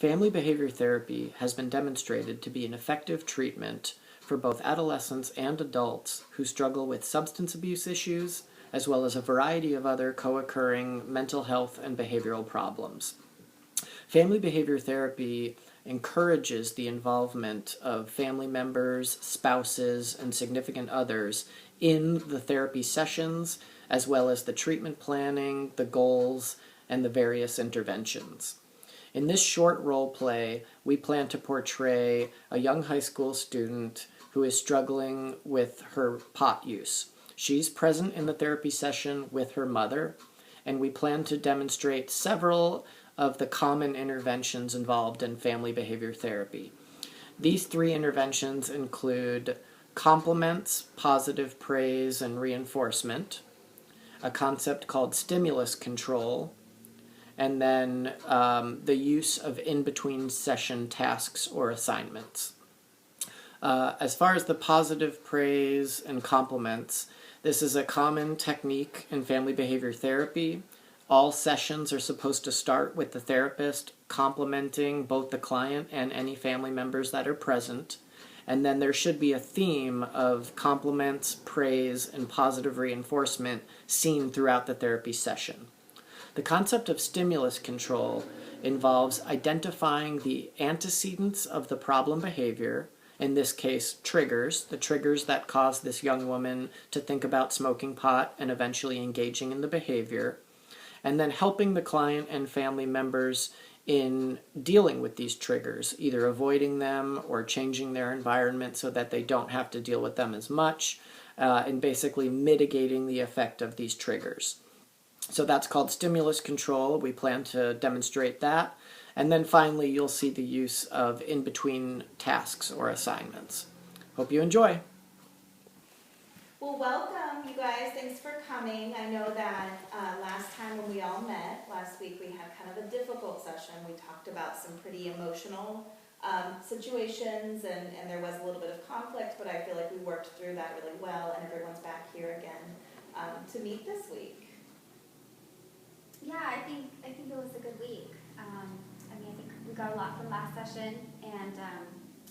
Family behavior therapy has been demonstrated to be an effective treatment for both adolescents and adults who struggle with substance abuse issues, as well as a variety of other co-occurring mental health and behavioral problems. Family behavior therapy encourages the involvement of family members, spouses, and significant others in the therapy sessions, as well as the treatment planning, the goals, and the various interventions. In this short role play, we plan to portray a young high school student who is struggling with her pot use. She's present in the therapy session with her mother, and we plan to demonstrate several of the common interventions involved in family behavior therapy. These three interventions include compliments, positive praise, and reinforcement, a concept called stimulus control, and then the use of in-between session tasks or assignments. As far as the positive praise and compliments, this is a common technique in family behavior therapy. All sessions are supposed to start with the therapist complimenting both the client and any family members that are present. And then there should be a theme of compliments, praise, and positive reinforcement seen throughout the therapy session. The concept of stimulus control involves identifying the antecedents of the problem behavior, in this case, triggers, the triggers that cause this young woman to think about smoking pot and eventually engaging in the behavior, and then helping the client and family members in dealing with these triggers, either avoiding them or changing their environment so that they don't have to deal with them as much, and basically mitigating the effect of these triggers. So that's called stimulus control. We plan to demonstrate that. And then finally, you'll see the use of in-between tasks or assignments. Hope you enjoy. Well, welcome, you guys. Thanks for coming. I know that last time when we all met, last week, we had kind of a difficult session. We talked about some pretty emotional situations, and there was a little bit of conflict, but I feel like we worked through that really well, and everyone's back here again to meet this week. Yeah, I think it was a good week. I think we got a lot from last session, and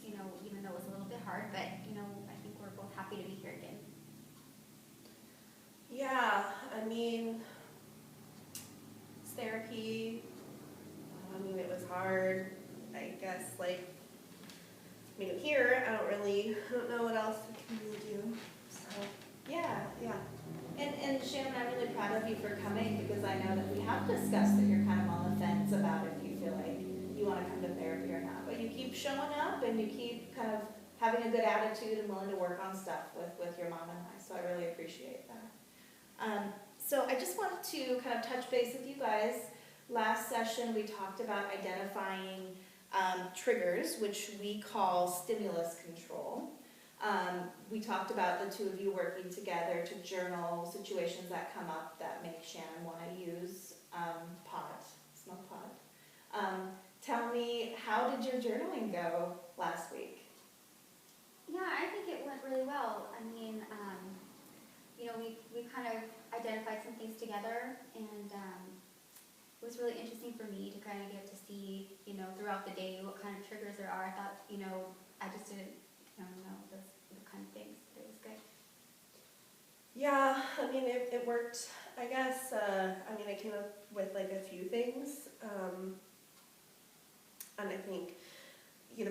even though it was a little bit hard, but I think we're both happy to be here again. Yeah, it's therapy. It was hard. I guess, I'm here. I don't know what else I can really do. So, yeah. And Shannon, I'm really proud of you for coming, because I know that we have discussed that you're kind of on the fence about if you feel like you want to come to therapy or not. But you keep showing up, and you keep kind of having a good attitude and willing to work on stuff with your mom and I. So I really appreciate that. So I just wanted to kind of touch base with you guys. Last session we talked about identifying triggers, which we call stimulus control. We talked about the two of you working together to journal situations that come up that make Shannon want to use smoke pot. Tell me, how did your journaling go last week? Yeah, I think it went really well. We kind of identified some things together, and it was really interesting for me to kind of get to see, throughout the day what kind of triggers there are. I thought, I just didn't know those kind of things, but it was good. yeah, it worked. I guess, I came up with a few things. And I think,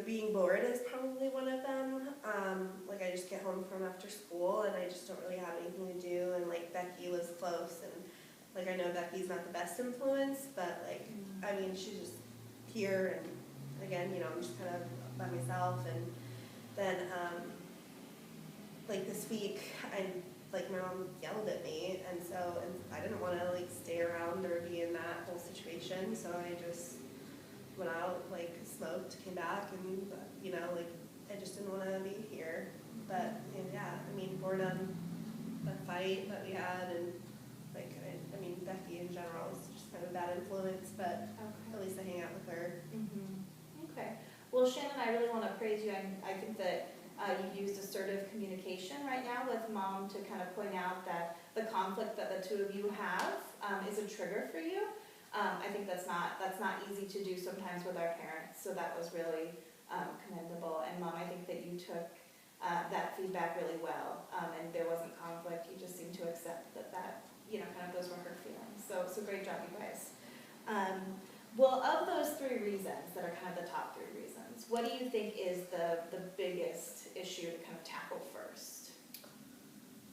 being bored is probably one of them. I just get home from after school and I just don't really have anything to do, and Becky lives close, and I know Becky's not the best influence, but she's just here, and again, I'm just kind of by myself. And then this week my mom yelled at me, and I didn't want to stay around or be in that whole situation, so I just went out, smoked, came back, and I just didn't want to be here. But boredom, the fight that we had, and Becky in general is just kind of a bad influence, but Okay. at least I hang out with her. Mm-hmm. Okay. Well, Shannon, I really want to praise you. I think that you've used assertive communication right now with Mom to kind of point out that the conflict that the two of you have is a trigger for you. I think that's not easy to do sometimes with our parents, so that was really commendable. And Mom, I think that you took that feedback really well, and there wasn't conflict. You just seemed to accept that kind of those were her feelings. So great job, you guys. Well, of those 3 reasons that are kind of the top 3 reasons, what do you think is the biggest issue to kind of tackle first?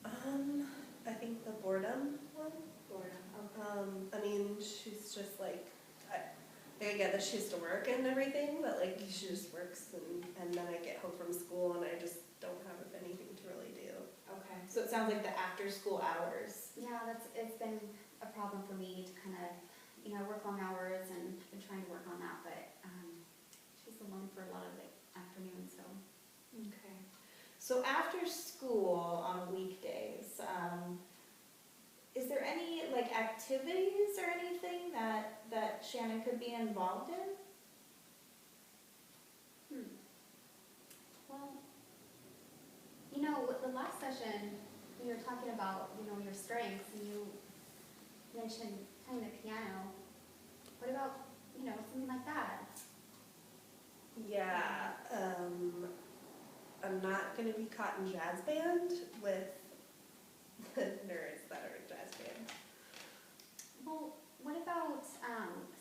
I think the boredom one. Boredom. Okay. I mean, she's just like, I get that she has to work and everything, but like she just works and then I get home from school and I just don't have anything to really do. Okay. So it sounds like the after school hours. Yeah, it's been a problem for me to kind of, I work long hours and been trying to work on that, but she's alone for a lot of the afternoon, so. Okay. So after school on weekdays, is there any like activities or anything that Shannon could be involved in? Well, with the last session, we were talking about, your strengths, and you mentioned playing the piano. What about, something like that? Yeah, I'm not gonna be caught in jazz band with the nerds that are in jazz band. Well, what about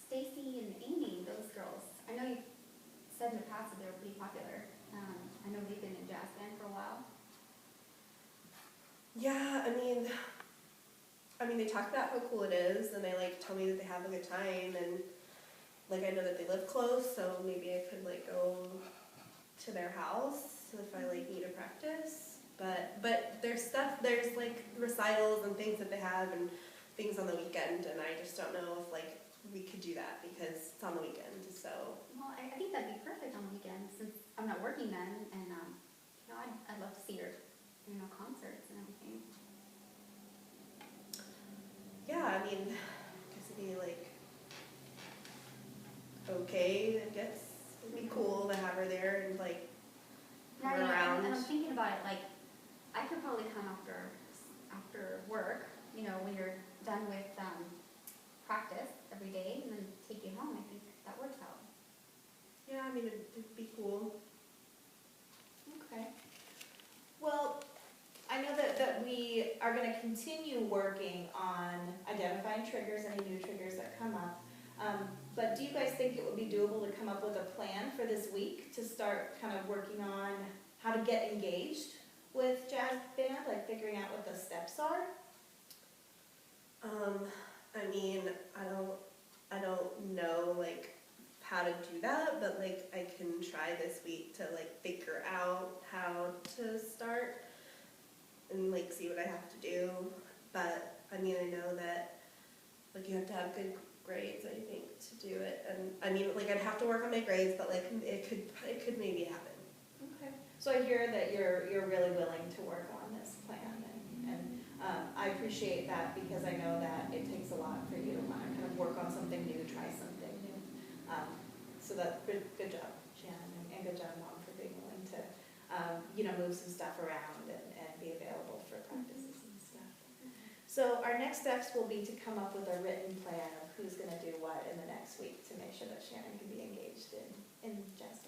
Stacy and Amy, those girls? I know you said in the past that they were pretty popular. I know they've been in jazz band for a while. Yeah, I mean, they talk about how cool it is, and they like tell me that they have a good time, and like I know that they live close, so maybe I could like go to their house if I like need to practice. But there's like recitals and things that they have and things on the weekend, and I just don't know if like we could do that because it's on the weekend. So Well, I think that'd be perfect on the weekend since I'm not working then, and I'd love to see your, concerts and everything. yeah, I mean, I guess it'd be like okay. I guess it'd be cool to have her there and like Yeah, run around. and I'm thinking about it, like, I could probably come after work, when you're done with practice every day, and then take you home. I think that works out. Yeah, I mean, it'd be cool. Okay. Well, I know that we are going to continue working on identifying triggers, any new triggers that come up. But do you guys think it would be doable to come up with a plan for this week to start kind of working on how to get engaged with jazz band, like figuring out what the steps are? I mean, I don't know like how to do that, but like I can try this week to like figure out how to start and like see what I have to do. But I mean, I know that like you have to have good grades, I think, to do it. And I mean, like I'd have to work on my grades, but like it could maybe happen. Okay. So I hear that you're really willing to work on this plan, and I appreciate that because I know that it takes a lot for you to want to kind of work on something new, try something new. So that's good job, Shannon, and good job, Mom, for being willing to move some stuff around and be available for practices and stuff. So our next steps will be to come up with a written plan of who's going to do what in the next week to make sure that Shannon can be engaged in jazz